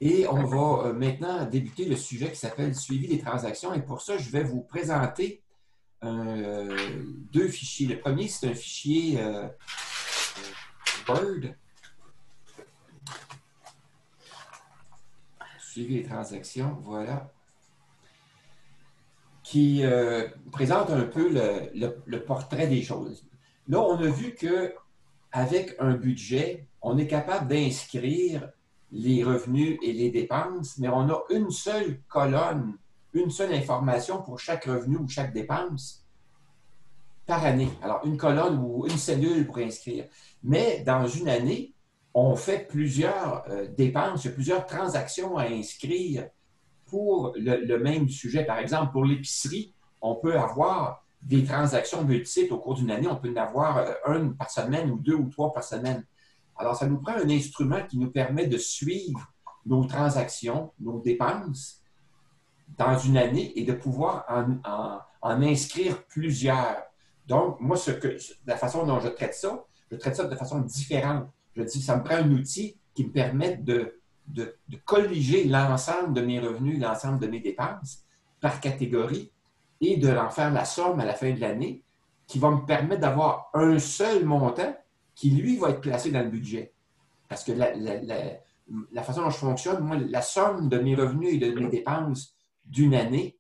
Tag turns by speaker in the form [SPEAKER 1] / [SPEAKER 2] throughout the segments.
[SPEAKER 1] Et on va maintenant débuter le sujet qui s'appelle suivi des transactions. Et pour ça, je vais vous présenter deux fichiers. Le premier, c'est un fichier Word, suivi des transactions, voilà, qui présente un peu le portrait des choses. Là, on a vu qu'avec un budget, on est capable d'inscrire les revenus et les dépenses, mais on a une seule colonne, une seule information pour chaque revenu ou chaque dépense par année. Alors, une colonne ou une cellule pour inscrire. Mais dans une année, on fait plusieurs dépenses, il y a plusieurs transactions à inscrire pour le même sujet. Par exemple, pour l'épicerie, on peut avoir des transactions multiples au cours d'une année. On peut en avoir une par semaine ou deux ou trois par semaine. Alors, ça nous prend un instrument qui nous permet de suivre nos transactions, nos dépenses dans une année et de pouvoir en inscrire plusieurs. Donc, moi, la façon dont je traite ça de façon différente. Je dis, ça me prend un outil qui me permette de colliger l'ensemble de mes revenus, l'ensemble de mes dépenses par catégorie et de en faire la somme à la fin de l'année qui va me permettre d'avoir un seul montant qui, lui, va être placé dans le budget. Parce que la façon dont je fonctionne, moi, la somme de mes revenus et de mes dépenses d'une année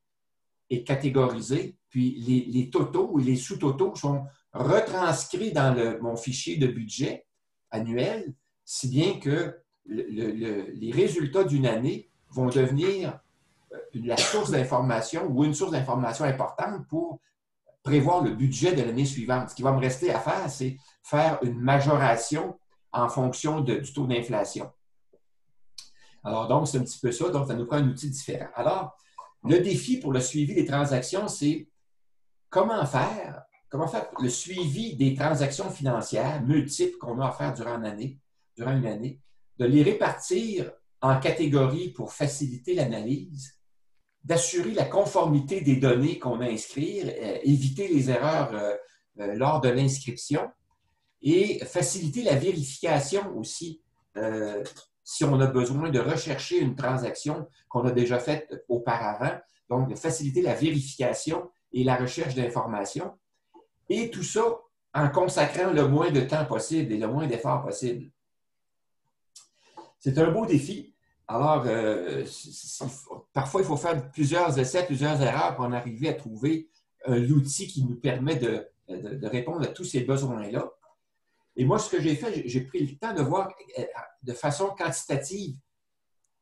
[SPEAKER 1] est catégorisée, puis les totaux et les sous-totaux sont retranscrits dans mon fichier de budget annuel, si bien que les résultats d'une année vont devenir la source d'information ou une source d'information importante pour prévoir le budget de l'année suivante. Ce qui va me rester à faire, c'est faire une majoration en fonction du taux d'inflation. Alors, donc, c'est un petit peu ça. Donc, ça nous prend un outil différent. Alors, le défi pour le suivi des transactions, c'est comment faire le suivi des transactions financières multiples qu'on a à faire durant une année, de les répartir en catégories pour faciliter l'analyse, d'assurer la conformité des données qu'on a inscrites, éviter les erreurs lors de l'inscription et faciliter la vérification aussi si on a besoin de rechercher une transaction qu'on a déjà faite auparavant. Donc, de faciliter la vérification et la recherche d'informations. Et tout ça en consacrant le moins de temps possible et le moins d'efforts possible. C'est un beau défi. Alors, parfois, il faut faire plusieurs essais, plusieurs erreurs pour en arriver à trouver l'outil qui nous permet de répondre à tous ces besoins-là. Et moi, ce que j'ai fait, j'ai pris le temps de voir de façon quantitative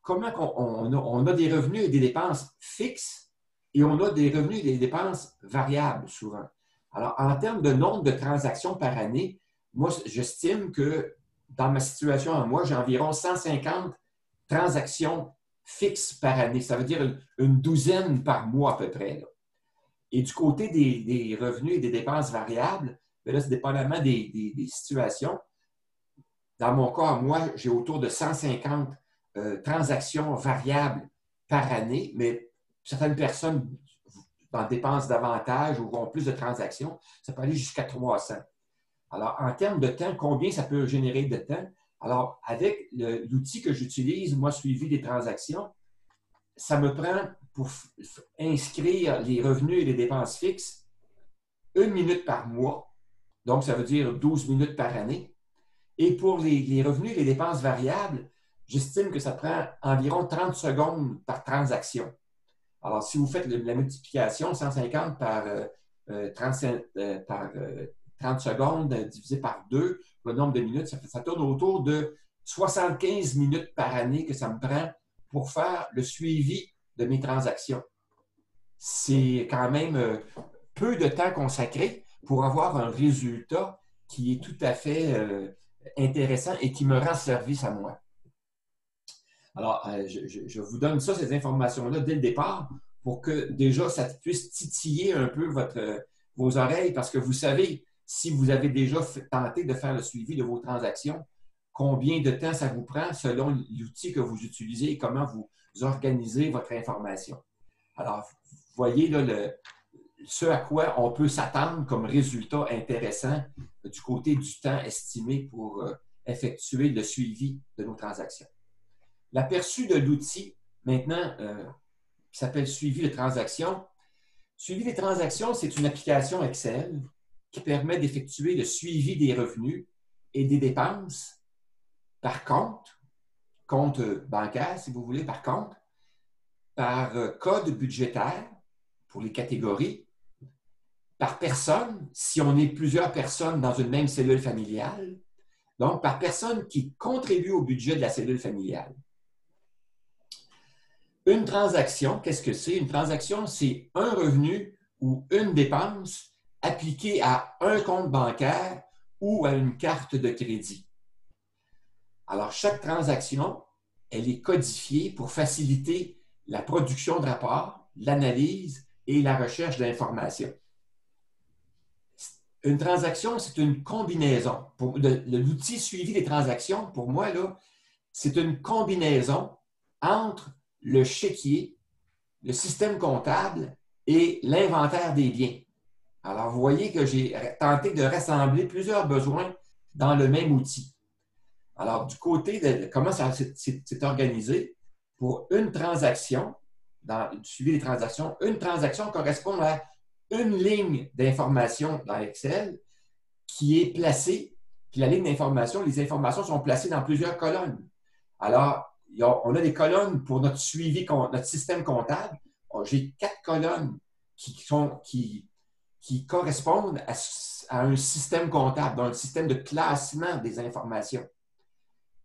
[SPEAKER 1] comment on a des revenus et des dépenses fixes et on a des revenus et des dépenses variables souvent. Alors, en termes de nombre de transactions par année, moi, j'estime que dans ma situation à moi, j'ai environ 150 transactions fixes par année. Ça veut dire une douzaine par mois à peu près. Là. Et du côté des revenus et des dépenses variables, bien là, c'est dépendamment des situations. Dans mon cas, moi, j'ai autour de 150 transactions variables par année, mais certaines personnes en dépensent davantage ou ont plus de transactions. Ça peut aller jusqu'à 300. Alors, en termes de temps, combien ça peut générer de temps? Alors, avec l'outil que j'utilise, moi, suivi des transactions, ça me prend pour inscrire les revenus et les dépenses fixes 1 minute par mois. Donc, ça veut dire 12 minutes par année. Et pour les revenus et les dépenses variables, j'estime que ça prend environ 30 secondes par transaction. Alors, si vous faites la multiplication, 150 par 30 secondes divisé par 2, le nombre de minutes, ça tourne autour de 75 minutes par année que ça me prend pour faire le suivi de mes transactions. C'est quand même peu de temps consacré pour avoir un résultat qui est tout à fait intéressant et qui me rend service à moi. Alors, je vous donne ça, ces informations-là, dès le départ, pour que déjà, ça puisse titiller un peu vos oreilles, parce que vous savez, si vous avez déjà tenté de faire le suivi de vos transactions, combien de temps ça vous prend selon l'outil que vous utilisez et comment vous organisez votre information. Alors, vous voyez là, ce à quoi on peut s'attendre comme résultat intéressant du côté du temps estimé pour effectuer le suivi de nos transactions. L'aperçu de l'outil, maintenant, qui s'appelle Suivi de transactions. Suivi des transactions, c'est une application Excel qui permet d'effectuer le suivi des revenus et des dépenses par compte bancaire, si vous voulez, par compte, par code budgétaire pour les catégories, par personne, si on est plusieurs personnes dans une même cellule familiale, donc par personne qui contribue au budget de la cellule familiale. Une transaction, qu'est-ce que c'est? Une transaction, c'est un revenu ou une dépense appliquée à un compte bancaire ou à une carte de crédit. Alors, chaque transaction, elle est codifiée pour faciliter la production de rapports, l'analyse et la recherche d'informations. Une transaction, c'est une combinaison. L'outil suivi des transactions, pour moi, c'est une combinaison entre le chéquier, le système comptable et l'inventaire des biens. Alors, vous voyez que j'ai tenté de rassembler plusieurs besoins dans le même outil. Alors, du côté de comment ça s'est organisé, pour une transaction, dans le suivi des transactions, une transaction correspond à une ligne d'information dans Excel qui est placée, puis la ligne d'information, les informations sont placées dans plusieurs colonnes. Alors, on a des colonnes pour notre suivi, notre système comptable. J'ai 4 colonnes qui correspondent à un système comptable, dans un système de classement des informations.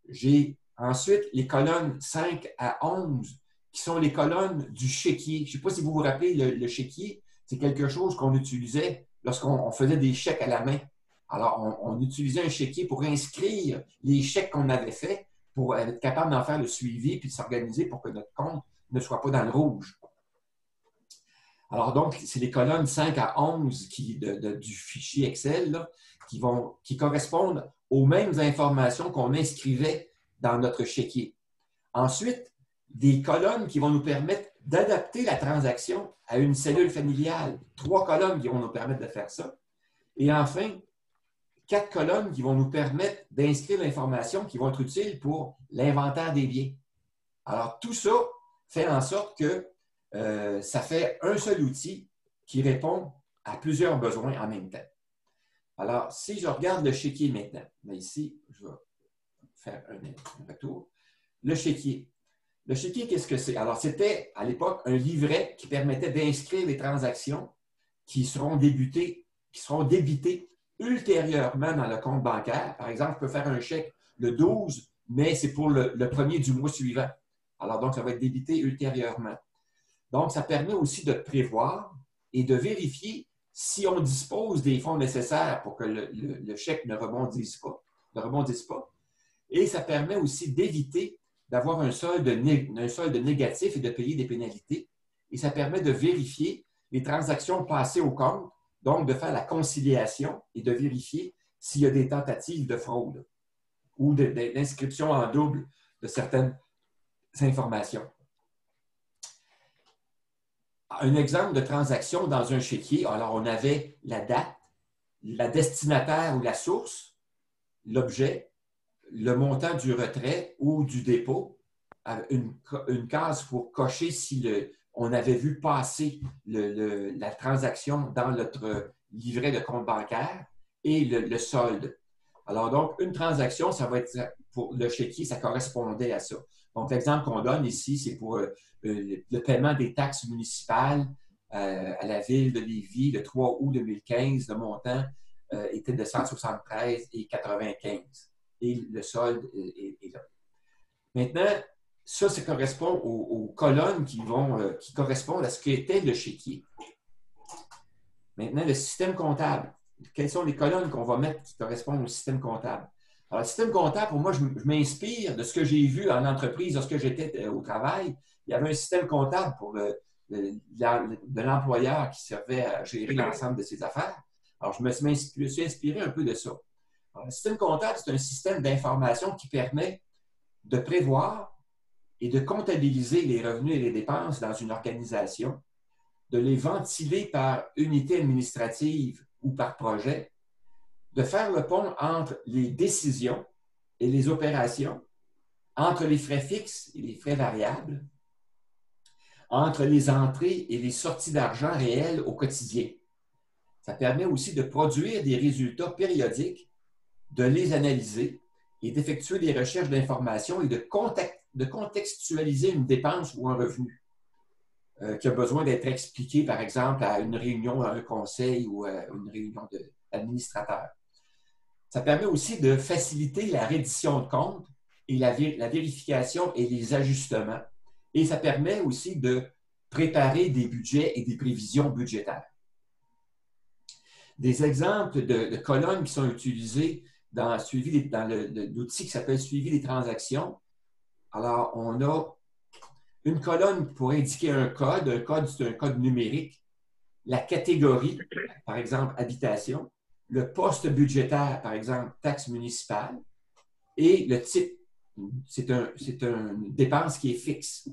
[SPEAKER 1] J'ai ensuite les colonnes 5 à 11 qui sont les colonnes du chéquier. Je ne sais pas si vous vous rappelez, le chéquier, c'est quelque chose qu'on utilisait lorsqu'on faisait des chèques à la main. Alors, on utilisait un chéquier pour inscrire les chèques qu'on avait faits pour être capable d'en faire le suivi puis de s'organiser pour que notre compte ne soit pas dans le rouge. Alors donc, c'est les colonnes 5 à 11 du fichier Excel là, qui correspondent aux mêmes informations qu'on inscrivait dans notre chéquier. Ensuite, des colonnes qui vont nous permettre d'adapter la transaction à une cellule familiale. 3 colonnes qui vont nous permettre de faire ça. Et enfin, 4 colonnes qui vont nous permettre d'inscrire l'information qui vont être utiles pour l'inventaire des biens. Alors, tout ça fait en sorte que ça fait un seul outil qui répond à plusieurs besoins en même temps. Alors, si je regarde le chéquier maintenant, ici, je vais faire un retour. Le chéquier. Le chéquier, qu'est-ce que c'est? Alors, c'était à l'époque un livret qui permettait d'inscrire les transactions qui seront débitées ultérieurement dans le compte bancaire. Par exemple, je peux faire un chèque le 12, mais c'est pour le premier du mois suivant. Alors, donc, ça va être débité ultérieurement. Donc, ça permet aussi de prévoir et de vérifier si on dispose des fonds nécessaires pour que le chèque ne rebondisse pas. Et ça permet aussi d'éviter d'avoir un solde négatif et de payer des pénalités. Et ça permet de vérifier les transactions passées au compte, donc de faire la conciliation et de vérifier s'il y a des tentatives de fraude ou d'inscription en double de certaines informations. Un exemple de transaction dans un chéquier, alors on avait la date, la destinataire ou la source, l'objet, le montant du retrait ou du dépôt, une case pour cocher si on avait vu passer la transaction dans notre livret de compte bancaire et le solde. Alors donc, une transaction, ça va être pour le chéquier, ça correspondait à ça. Donc, l'exemple qu'on donne ici, c'est pour le paiement des taxes municipales à la ville de Lévis le 3 août 2015. Le montant était de 173,95 et le solde est là. Maintenant, ça correspond aux colonnes qui correspondent à ce qu'était le chéquier. Maintenant, le système comptable. Quelles sont les colonnes qu'on va mettre qui correspondent au système comptable? Alors, le système comptable, pour moi, je m'inspire de ce que j'ai vu en entreprise lorsque j'étais au travail. Il y avait un système comptable pour de l'employeur qui servait à gérer l'ensemble de ses affaires. Alors, je me suis inspiré un peu de ça. Alors, le système comptable, c'est un système d'information qui permet de prévoir et de comptabiliser les revenus et les dépenses dans une organisation, de les ventiler par unité administrative ou par projet, de faire le pont entre les décisions et les opérations, entre les frais fixes et les frais variables, entre les entrées et les sorties d'argent réelles au quotidien. Ça permet aussi de produire des résultats périodiques, de les analyser et d'effectuer des recherches d'informations et de contextualiser une dépense ou un revenu qui a besoin d'être expliqué, par exemple, à une réunion, à un conseil ou à une réunion d'administrateurs. Ça permet aussi de faciliter la reddition de comptes et la vérification et les ajustements. Et ça permet aussi de préparer des budgets et des prévisions budgétaires. Des exemples de colonnes qui sont utilisées dans l'outil qui s'appelle Suivi des transactions. Alors, on a une colonne pour indiquer un code. Un code, c'est un code numérique. La catégorie, par exemple, habitation. Le poste budgétaire, par exemple, taxe municipale. Et le type, c'est une dépense qui est fixe.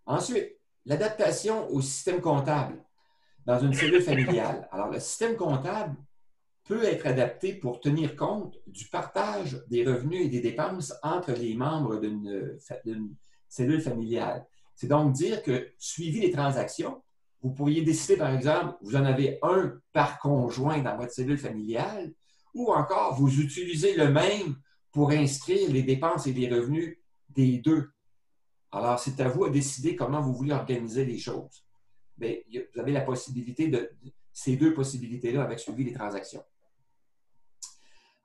[SPEAKER 1] Ensuite, l'adaptation au système comptable dans une cellule familiale. Alors, le système comptable peut être adapté pour tenir compte du partage des revenus et des dépenses entre les membres d'une cellule familiale. C'est donc dire que, suivi les transactions, vous pourriez décider, par exemple, vous en avez un par conjoint dans votre cellule familiale, ou encore vous utilisez le même pour inscrire les dépenses et les revenus des deux. Alors, c'est à vous de décider comment vous voulez organiser les choses. Bien, vous avez la possibilité de ces deux possibilités-là avec suivi des transactions.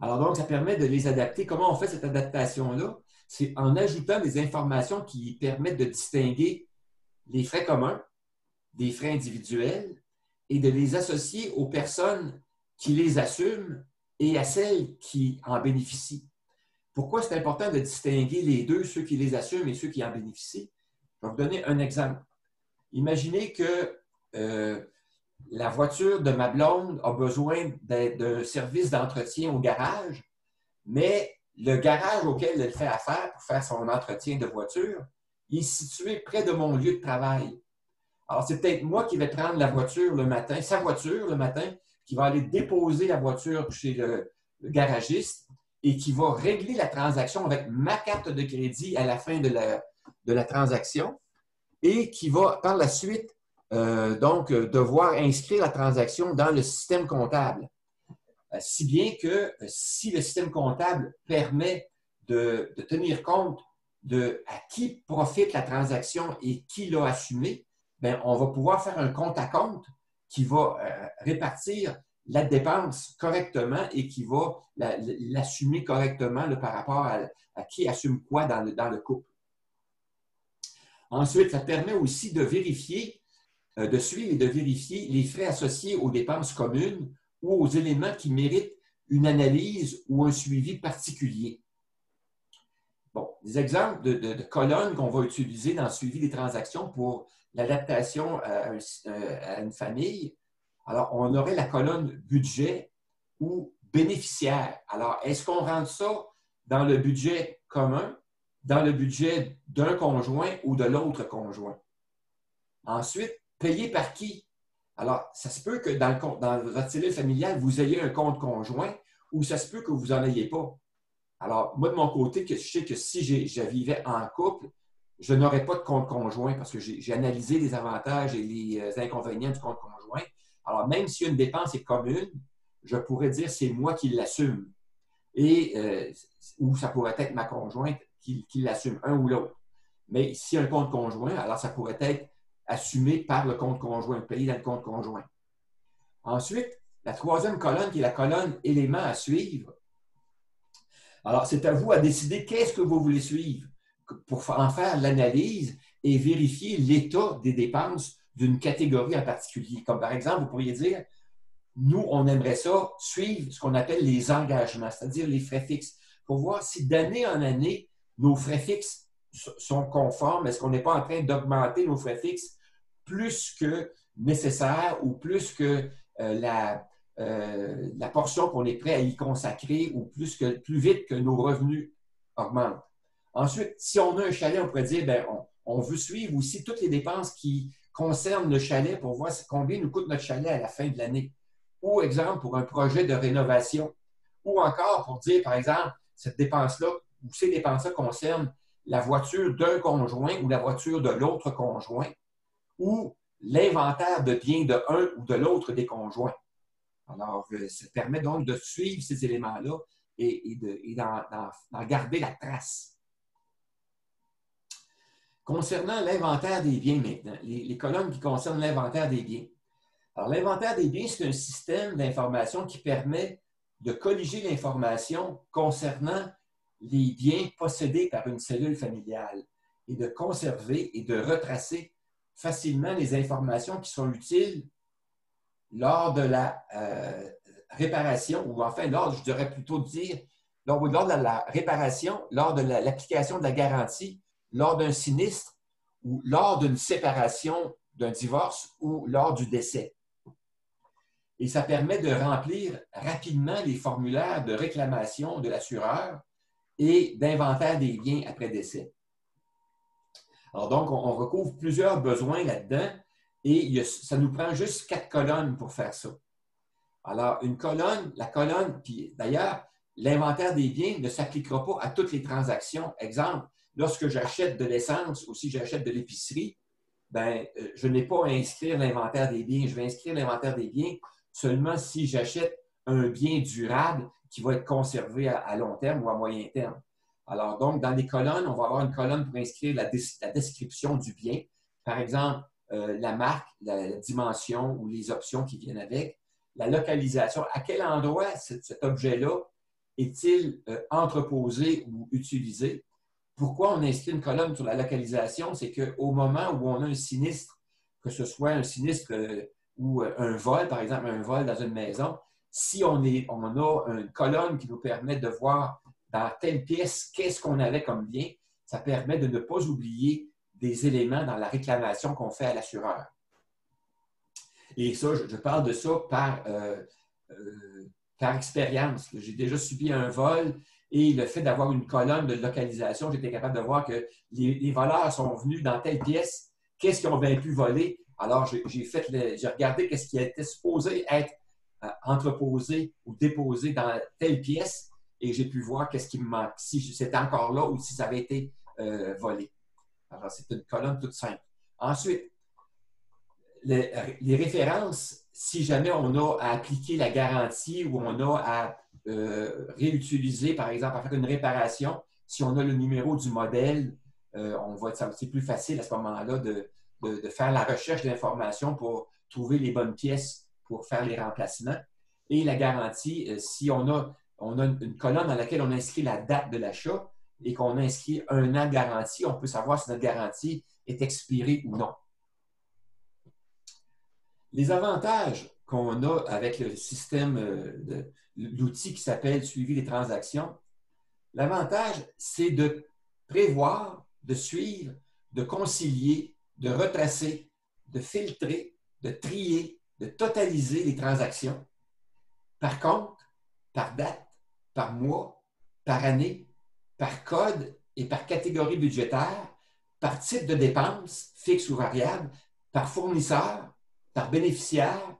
[SPEAKER 1] Alors donc, ça permet de les adapter. Comment on fait cette adaptation-là? C'est en ajoutant des informations qui permettent de distinguer les frais communs des frais individuels et de les associer aux personnes qui les assument et à celles qui en bénéficient. Pourquoi c'est important de distinguer les deux, ceux qui les assument et ceux qui en bénéficient? Je vais vous donner un exemple. Imaginez que la voiture de ma blonde a besoin d'un service d'entretien au garage, mais le garage auquel elle fait affaire pour faire son entretien de voiture, il est situé près de mon lieu de travail. Alors, c'est peut-être moi qui vais prendre la voiture le matin, sa voiture le matin, qui va aller déposer la voiture chez le garagiste et qui va régler la transaction avec ma carte de crédit à la fin de la transaction et qui va par la suite devoir inscrire la transaction dans le système comptable. Si bien que si le système comptable permet de tenir compte de à qui profite la transaction et qui l'a assumé, bien, on va pouvoir faire un compte à compte qui va répartir la dépense correctement et qui va l'assumer correctement là, par rapport à qui assume quoi dans le couple. Ensuite, ça permet aussi de vérifier, de suivre et de vérifier les frais associés aux dépenses communes ou aux éléments qui méritent une analyse ou un suivi particulier. Bon, des exemples de colonnes qu'on va utiliser dans le suivi des transactions pour l'adaptation à une famille. Alors, on aurait la colonne budget ou bénéficiaire. Alors, est-ce qu'on rentre ça dans le budget commun, dans le budget d'un conjoint ou de l'autre conjoint? Ensuite, payé par qui? Alors, ça se peut que dans votre cellule familiale, vous ayez un compte conjoint ou ça se peut que vous n'en ayez pas. Alors, moi, de mon côté, je sais que si je vivais en couple, je n'aurais pas de compte conjoint parce que j'ai analysé les avantages et les inconvénients du compte conjoint. Alors, même si une dépense est commune, je pourrais dire c'est moi qui l'assume. Ou ça pourrait être ma conjointe qui l'assume, un ou l'autre. Mais si un compte conjoint, alors ça pourrait être assumé par le compte conjoint, payé dans le compte conjoint. Ensuite, la troisième colonne qui est la colonne éléments à suivre. Alors, c'est à vous à décider qu'est-ce que vous voulez suivre pour en faire l'analyse et vérifier l'état des dépenses d'une catégorie en particulier. Comme par exemple, vous pourriez dire, nous, on aimerait ça suivre ce qu'on appelle les engagements, c'est-à-dire les frais fixes, pour voir si d'année en année, nos frais fixes sont conformes. Est-ce qu'on n'est pas en train d'augmenter nos frais fixes plus que nécessaire ou plus que la portion qu'on est prêt à y consacrer ou plus vite que nos revenus augmentent. Ensuite, si on a un chalet, on pourrait dire, bien, on veut suivre aussi toutes les dépenses qui concernent le chalet pour voir combien nous coûte notre chalet à la fin de l'année. Ou, exemple, pour un projet de rénovation. Ou encore pour dire, par exemple, cette dépense-là ou ces dépenses-là concernent la voiture d'un conjoint ou la voiture de l'autre conjoint, ou l'inventaire de biens de un ou de l'autre des conjoints. Alors, ça permet donc de suivre ces éléments-là et d'en garder la trace. Concernant l'inventaire des biens maintenant, les colonnes qui concernent l'inventaire des biens. Alors, l'inventaire des biens, c'est un système d'information qui permet de colliger l'information concernant les biens possédés par une cellule familiale et de conserver et de retracer facilement les informations qui sont utiles lors de la réparation, ou enfin, je devrais plutôt dire, lors de la réparation, lors de l'application de la garantie, lors d'un sinistre ou lors d'une séparation, d'un divorce ou lors du décès. Et ça permet de remplir rapidement les formulaires de réclamation de l'assureur et d'inventaire des biens après décès. Alors donc, on recouvre plusieurs besoins là-dedans et ça nous prend juste 4 colonnes pour faire ça. Alors, la colonne, puis d'ailleurs, l'inventaire des biens ne s'appliquera pas à toutes les transactions. Exemple, lorsque j'achète de l'essence ou si j'achète de l'épicerie, ben, je n'ai pas à inscrire l'inventaire des biens. Je vais inscrire l'inventaire des biens seulement si j'achète un bien durable qui va être conservé à long terme ou à moyen terme. Alors donc, dans les colonnes, on va avoir une colonne pour inscrire la description du bien. Par exemple, la marque, la dimension ou les options qui viennent avec. La localisation. À quel endroit cet objet-là est-il entreposé ou utilisé? Pourquoi on inscrit une colonne sur la localisation? C'est qu'au moment où on a un sinistre, que ce soit un sinistre ou un vol, par exemple un vol dans une maison, si on a une colonne qui nous permet de voir dans telle pièce qu'est-ce qu'on avait comme bien, ça permet de ne pas oublier des éléments dans la réclamation qu'on fait à l'assureur. Et ça, je parle de ça par expérience. J'ai déjà subi un vol et le fait d'avoir une colonne de localisation, j'étais capable de voir que les voleurs sont venus dans telle pièce, qu'est-ce qu'ils ont bien pu voler. Alors, j'ai regardé qu'est-ce qui était supposé être entreposé ou déposé dans telle pièce et j'ai pu voir qu'est-ce qui me manque, si c'était encore là ou si ça avait été volé. Alors, c'est une colonne toute simple. Ensuite, les références, si jamais on a à appliquer la garantie ou on a à réutiliser, par exemple, à faire une réparation, si on a le numéro du modèle, c'est plus facile à ce moment-là de faire la recherche d'informations pour trouver les bonnes pièces pour faire les remplacements. Et la garantie, si on a une colonne dans laquelle on inscrit la date de l'achat et qu'on inscrit 1 an de garantie, on peut savoir si notre garantie est expirée ou non. Les avantages qu'on a avec le système, l'outil qui s'appelle Suivi des transactions, l'avantage, c'est de prévoir, de suivre, de concilier, de retracer, de filtrer, de trier, de totaliser les transactions par compte, par date, par mois, par année, par code et par catégorie budgétaire, par type de dépense, fixe ou variable, par fournisseur, par bénéficiaire,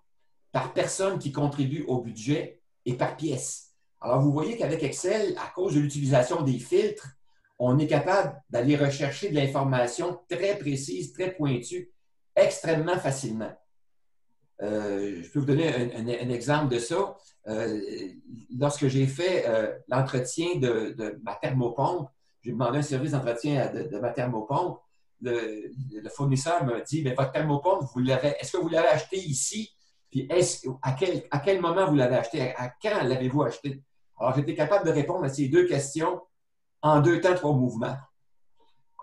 [SPEAKER 1] par personne qui contribue au budget et par pièce. Alors, vous voyez qu'avec Excel, à cause de l'utilisation des filtres, on est capable d'aller rechercher de l'information très précise, très pointue, extrêmement facilement. Je peux vous donner un exemple de ça. Lorsque j'ai fait l'entretien de ma thermopompe, j'ai demandé un service d'entretien de ma thermopompe. Le fournisseur m'a dit, votre thermopompe, est-ce que vous l'avez acheté ici? Puis à quel moment vous l'avez acheté? À quand l'avez-vous acheté? Alors, j'étais capable de répondre à ces 2 questions en 2 temps, 3 mouvements.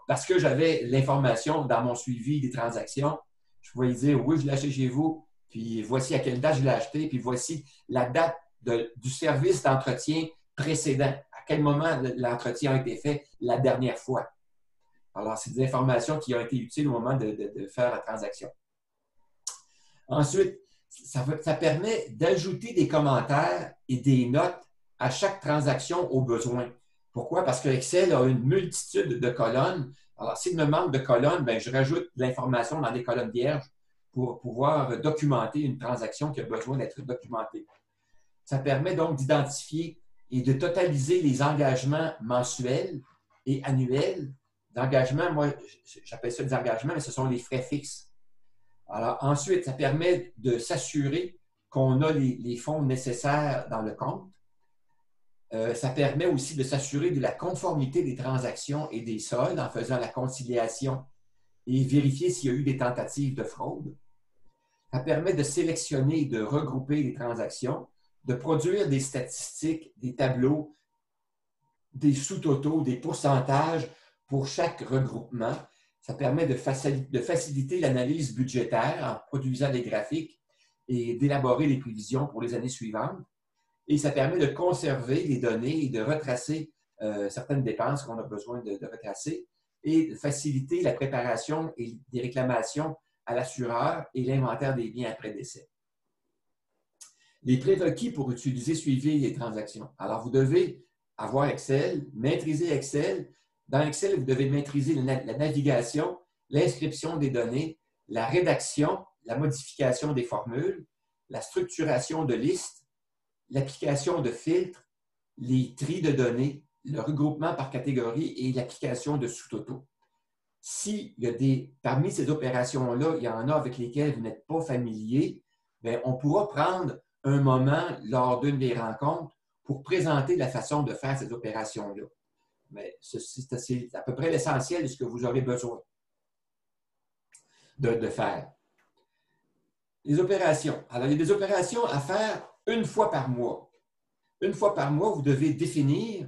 [SPEAKER 1] Parce que j'avais l'information dans mon suivi des transactions. Je pouvais dire, oui, je l'ai acheté chez vous, puis voici à quelle date je l'ai acheté, puis voici la date du service d'entretien précédent. À quel moment l'entretien a été fait la dernière fois. Alors, c'est des informations qui ont été utiles au moment de faire la transaction. Ensuite, ça permet d'ajouter des commentaires et des notes à chaque transaction au besoin. Pourquoi? Parce que Excel a une multitude de colonnes. Alors, s'il me manque de colonnes, je rajoute de l'information dans des colonnes vierges pour pouvoir documenter une transaction qui a besoin d'être documentée. Ça permet donc d'identifier et de totaliser les engagements mensuels et annuels. L'engagement, moi, j'appelle ça des engagements, mais ce sont les frais fixes. Alors, ensuite, ça permet de s'assurer qu'on a les fonds nécessaires dans le compte. Ça permet aussi de s'assurer de la conformité des transactions et des soldes en faisant la conciliation et vérifier s'il y a eu des tentatives de fraude. Ça permet de sélectionner et de regrouper les transactions, de produire des statistiques, des tableaux, des sous-totaux, des pourcentages pour chaque regroupement. Ça permet de faciliter l'analyse budgétaire en produisant des graphiques et d'élaborer les prévisions pour les années suivantes. Et ça permet de conserver les données et de retracer certaines dépenses qu'on a besoin de retracer et de faciliter la préparation et des réclamations à l'assureur et l'inventaire des biens après décès. Les prérequis pour utiliser suivre les transactions. Alors, vous devez avoir Excel, maîtriser Excel. Dans Excel, vous devez maîtriser la navigation, l'inscription des données, la rédaction, la modification des formules, la structuration de listes, l'application de filtres, les tris de données, le regroupement par catégorie et l'application de sous-totaux. S'il y a parmi ces opérations-là, il y en a avec lesquelles vous n'êtes pas familier, bien, on pourra prendre un moment lors d'une des rencontres pour présenter la façon de faire ces opérations-là. Mais c'est à peu près l'essentiel de ce que vous aurez besoin de faire. Les opérations. Alors, il y a des opérations à faire une fois par mois. Une fois par mois, vous devez définir,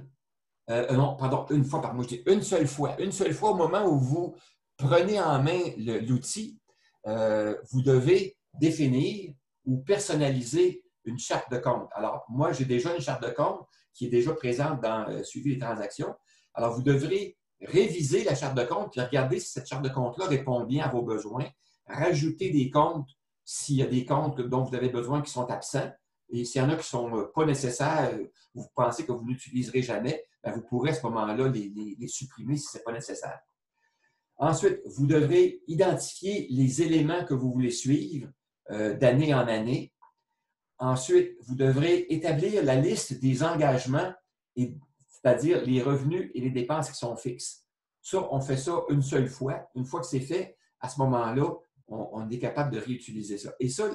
[SPEAKER 1] non, pardon, une fois par mois, je dis une seule fois. Une seule fois au moment où vous prenez en main l'outil, vous devez définir ou personnaliser une charte de compte. Alors, moi, j'ai déjà une charte de compte qui est déjà présente dans Suivi des transactions. Alors, vous devrez réviser la charte de compte et regarder si cette charte de compte-là répond bien à vos besoins, rajouter des comptes s'il y a des comptes dont vous avez besoin qui sont absents. Et s'il y en a qui ne sont pas nécessaires, vous pensez que vous n'utiliserez jamais, bien, vous pourrez à ce moment-là les supprimer si ce n'est pas nécessaire. Ensuite, vous devrez identifier les éléments que vous voulez suivre d'année en année. Ensuite, vous devrez établir la liste des engagements, c'est-à-dire les revenus et les dépenses qui sont fixes. Ça, on fait ça une seule fois. Une fois que c'est fait, à ce moment-là, on est capable de réutiliser ça. Et ça,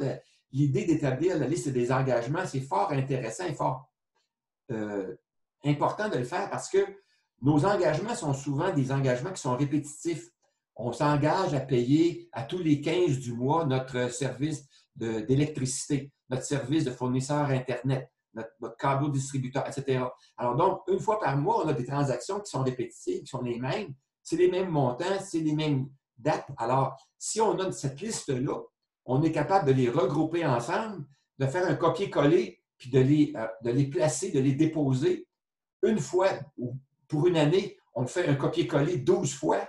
[SPEAKER 1] l'idée d'établir la liste des engagements, c'est fort intéressant et fort important de le faire parce que nos engagements sont souvent des engagements qui sont répétitifs. On s'engage à payer à tous les 15 du mois notre service d'électricité, notre service de fournisseur Internet, notre câble distributeur, etc. Alors donc, une fois par mois, on a des transactions qui sont répétitives, qui sont les mêmes. C'est les mêmes montants, c'est les mêmes dates. Alors, si on a cette liste-là, on est capable de les regrouper ensemble, de faire un copier-coller, puis de les placer, de les déposer une fois ou pour une année, on fait un copier-coller 12 fois,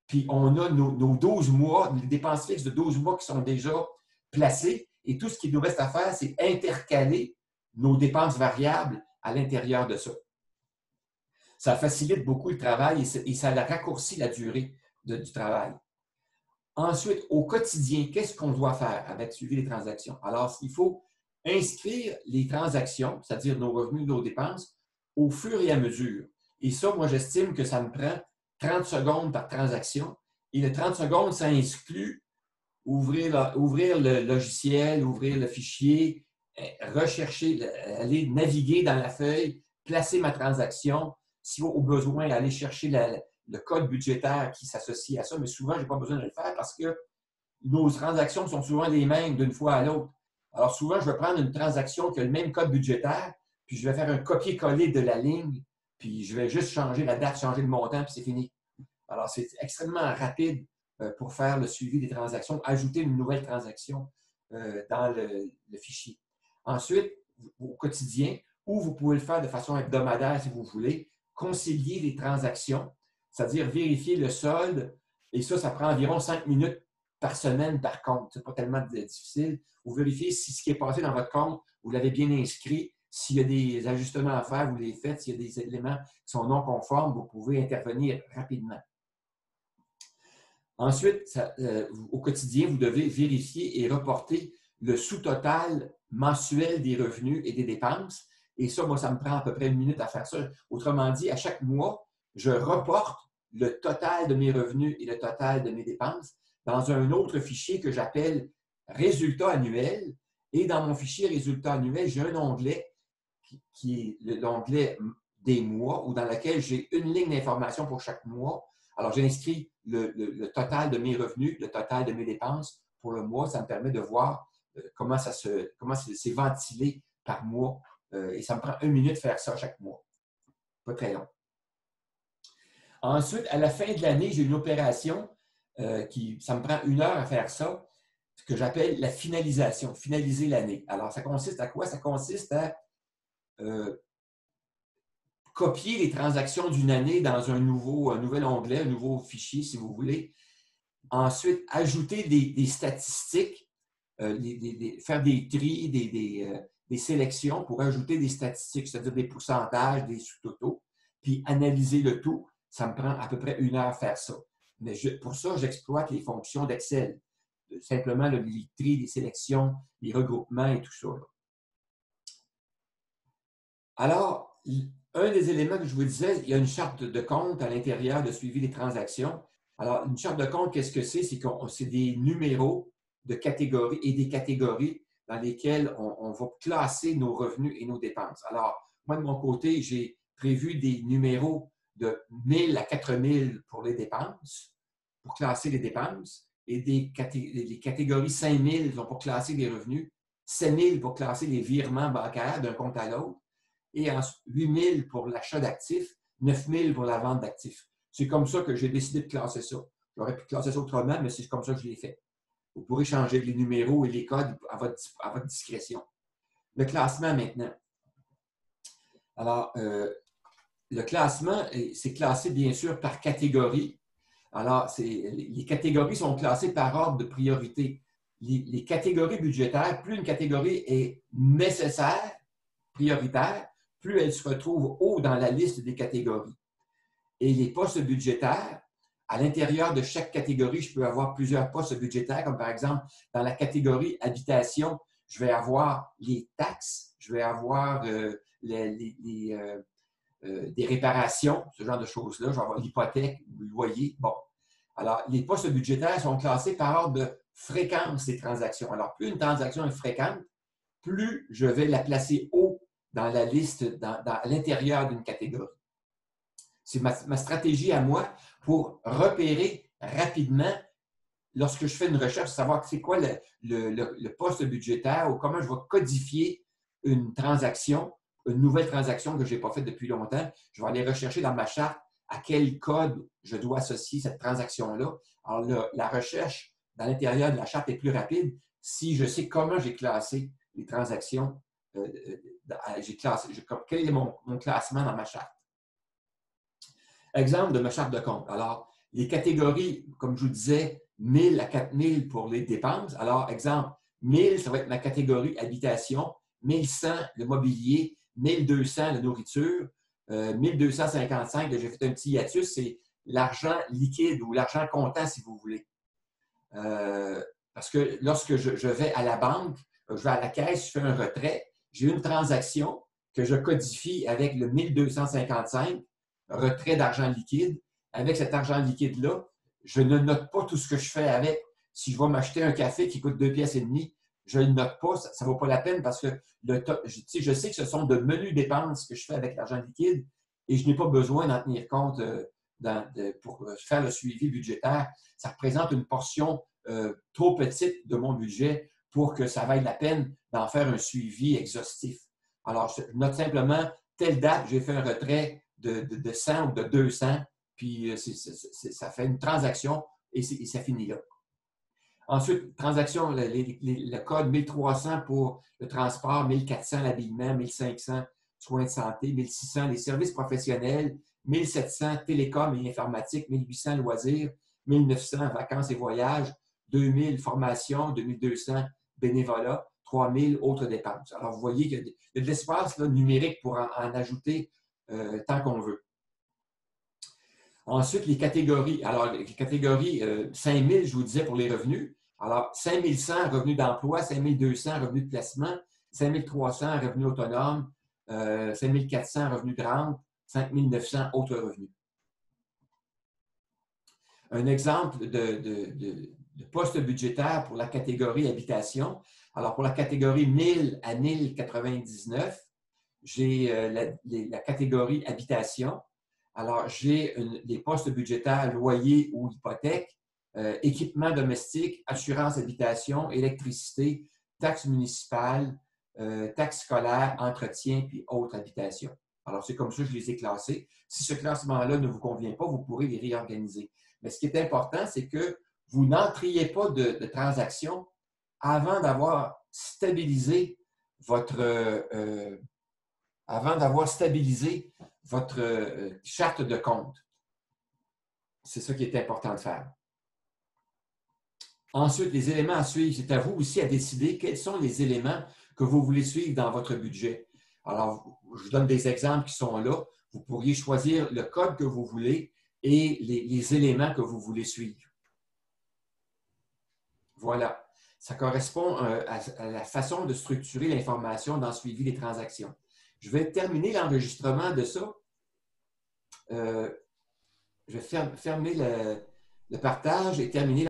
[SPEAKER 1] puis on a nos 12 mois, les dépenses fixes de 12 mois qui sont déjà placées, et tout ce qui nous reste à faire, c'est intercaler nos dépenses variables à l'intérieur de ça. Ça facilite beaucoup le travail et ça raccourcit la durée du travail. Ensuite, au quotidien, qu'est-ce qu'on doit faire avec suivi des transactions? Alors, il faut inscrire les transactions, c'est-à-dire nos revenus, nos dépenses, au fur et à mesure. Et ça, moi, j'estime que ça me prend 30 secondes par transaction. Et les 30 secondes, ça inclut ouvrir le logiciel, ouvrir le fichier, rechercher, aller naviguer dans la feuille, placer ma transaction, si au besoin, aller chercher le code budgétaire qui s'associe à ça. Mais souvent, je n'ai pas besoin de le faire parce que nos transactions sont souvent les mêmes d'une fois à l'autre. Alors souvent, je vais prendre une transaction qui a le même code budgétaire, puis je vais faire un copier-coller de la ligne, puis je vais juste changer la date, changer le montant, puis c'est fini. Alors, c'est extrêmement rapide pour faire le suivi des transactions, ajouter une nouvelle transaction dans le fichier. Ensuite, au quotidien, ou vous pouvez le faire de façon hebdomadaire si vous voulez, concilier les transactions, c'est-à-dire vérifier le solde, et ça prend environ 5 minutes par semaine par compte. Ce n'est pas tellement difficile. Vous vérifiez si ce qui est passé dans votre compte, vous l'avez bien inscrit. S'il y a des ajustements à faire, vous les faites. S'il y a des éléments qui sont non conformes, vous pouvez intervenir rapidement. Ensuite, au quotidien, vous devez vérifier et reporter le sous-total mensuel des revenus et des dépenses. Et ça, moi, ça me prend à peu près 1 minute à faire ça. Autrement dit, à chaque mois, je reporte le total de mes revenus et le total de mes dépenses dans un autre fichier que j'appelle résultat annuel. Et dans mon fichier résultat annuel, j'ai un onglet qui est l'onglet des mois, ou dans lequel j'ai une ligne d'information pour chaque mois. Alors, j'inscris le total de mes revenus, le total de mes dépenses pour le mois. Ça me permet de voir comment c'est ventilé par mois. Et ça me prend 1 minute de faire ça chaque mois. Pas très long. Ensuite, à la fin de l'année, j'ai une opération ça me prend 1 heure à faire ça, ce que j'appelle la finalisation, finaliser l'année. Alors, ça consiste à quoi? Ça consiste à copier les transactions d'une année dans un nouvel onglet, un nouveau fichier, si vous voulez. Ensuite, ajouter des statistiques, faire des tris, des sélections pour ajouter des statistiques, c'est-à-dire des pourcentages, des sous-totaux, puis analyser le tout. Ça me prend à peu près 1 heure à faire ça. Mais pour ça, j'exploite les fonctions d'Excel. Simplement les tris, les sélections, les regroupements et tout ça. Alors, un des éléments que je vous disais, il y a une charte de compte à l'intérieur de suivi des transactions. Alors, une charte de compte, qu'est-ce que c'est? C'est des numéros de catégories et des catégories dans lesquelles on va classer nos revenus et nos dépenses. Alors, moi, de mon côté, j'ai prévu des numéros de 1000 à 4000 pour les dépenses, pour classer les dépenses, et les catégories 5000 pour classer les revenus, 7000 pour classer les virements bancaires d'un compte à l'autre, et 8000 pour l'achat d'actifs, 9000 pour la vente d'actifs. C'est comme ça que j'ai décidé de classer ça. J'aurais pu classer ça autrement, mais c'est comme ça que je l'ai fait. Vous pourrez changer les numéros et les codes à votre discrétion. Le classement maintenant. Alors, le classement, c'est classé bien sûr par catégorie. Alors, les catégories sont classées par ordre de priorité. Les catégories budgétaires, plus une catégorie est nécessaire, prioritaire, plus elle se retrouve haut dans la liste des catégories. Et les postes budgétaires, à l'intérieur de chaque catégorie, je peux avoir plusieurs postes budgétaires, comme par exemple, dans la catégorie habitation, je vais avoir les taxes, je vais avoir des réparations, ce genre de choses-là. Je vais avoir l'hypothèque, le loyer. Bon. Alors, les postes budgétaires sont classés par ordre de fréquence des transactions. Alors, plus une transaction est fréquente, plus je vais la placer haut dans la liste, à l'intérieur d'une catégorie. C'est ma stratégie à moi pour repérer rapidement, lorsque je fais une recherche, savoir c'est quoi le poste budgétaire ou comment je vais codifier une transaction, une nouvelle transaction que je n'ai pas faite depuis longtemps. Je vais aller rechercher dans ma charte à quel code je dois associer cette transaction-là. Alors, la recherche dans l'intérieur de la charte est plus rapide si je sais comment j'ai classé les transactions. Quel est mon classement dans ma charte? Exemple de ma charte de compte. Alors, les catégories, comme je vous disais, 1000 à 4000 pour les dépenses. Alors, exemple, 1000, ça va être ma catégorie habitation, 1100, le mobilier, 1200, la nourriture, 1255, j'ai fait un petit hiatus, c'est l'argent liquide ou l'argent comptant, si vous voulez. Parce que lorsque je vais à la banque, je vais à la caisse, je fais un retrait, j'ai une transaction que je codifie avec le 1255, retrait d'argent liquide. Avec cet argent liquide-là, je ne note pas tout ce que je fais avec. Si je vais m'acheter un café qui coûte 2,5 piastres, je ne le note pas, ça ne vaut pas la peine parce que je sais que ce sont de menues dépenses que je fais avec l'argent liquide et je n'ai pas besoin d'en tenir compte pour faire le suivi budgétaire. Ça représente une portion trop petite de mon budget pour que ça vaille la peine d'en faire un suivi exhaustif. Alors, je note simplement, telle date, j'ai fait un retrait de 100 ou de 200, puis ça fait une transaction et ça finit là. Ensuite, transaction, le code 1300 pour le transport, 1400 l'habillement, 1500 soins de santé, 1600 les services professionnels, 1700 télécom et informatique, 1800 loisirs, 1900 vacances et voyages, 2000 formation, 2200 bénévolat, 3000 autres dépenses. Alors, vous voyez qu'il y a de l'espace numérique pour en ajouter tant qu'on veut. Ensuite, les catégories. Alors, les catégories 5000, je vous disais, pour les revenus. Alors, 5100 revenus d'emploi, 5200 revenus de placement, 5300 revenus autonomes, 5 400 revenus de rente, 5 900 autres revenus. Un exemple de poste budgétaire pour la catégorie habitation. Alors, pour la catégorie 1000 à 1099, j'ai la catégorie habitation. Alors, j'ai des postes budgétaires loyer ou hypothèque, équipement domestique, assurance habitation, électricité, taxes municipales, taxes scolaires, entretien, puis autres habitations. Alors, c'est comme ça que je les ai classés. Si ce classement-là ne vous convient pas, vous pourrez les réorganiser. Mais ce qui est important, c'est que vous n'entriez pas de transaction avant d'avoir stabilisé votre charte de compte. C'est ça qui est important de faire. Ensuite, les éléments à suivre, c'est à vous aussi à décider quels sont les éléments que vous voulez suivre dans votre budget. Alors, je vous donne des exemples qui sont là. Vous pourriez choisir le code que vous voulez et les éléments que vous voulez suivre. Voilà. Ça correspond à la façon de structurer l'information dans le suivi des transactions. Je vais terminer l'enregistrement de ça. Je vais fermer le partage et terminer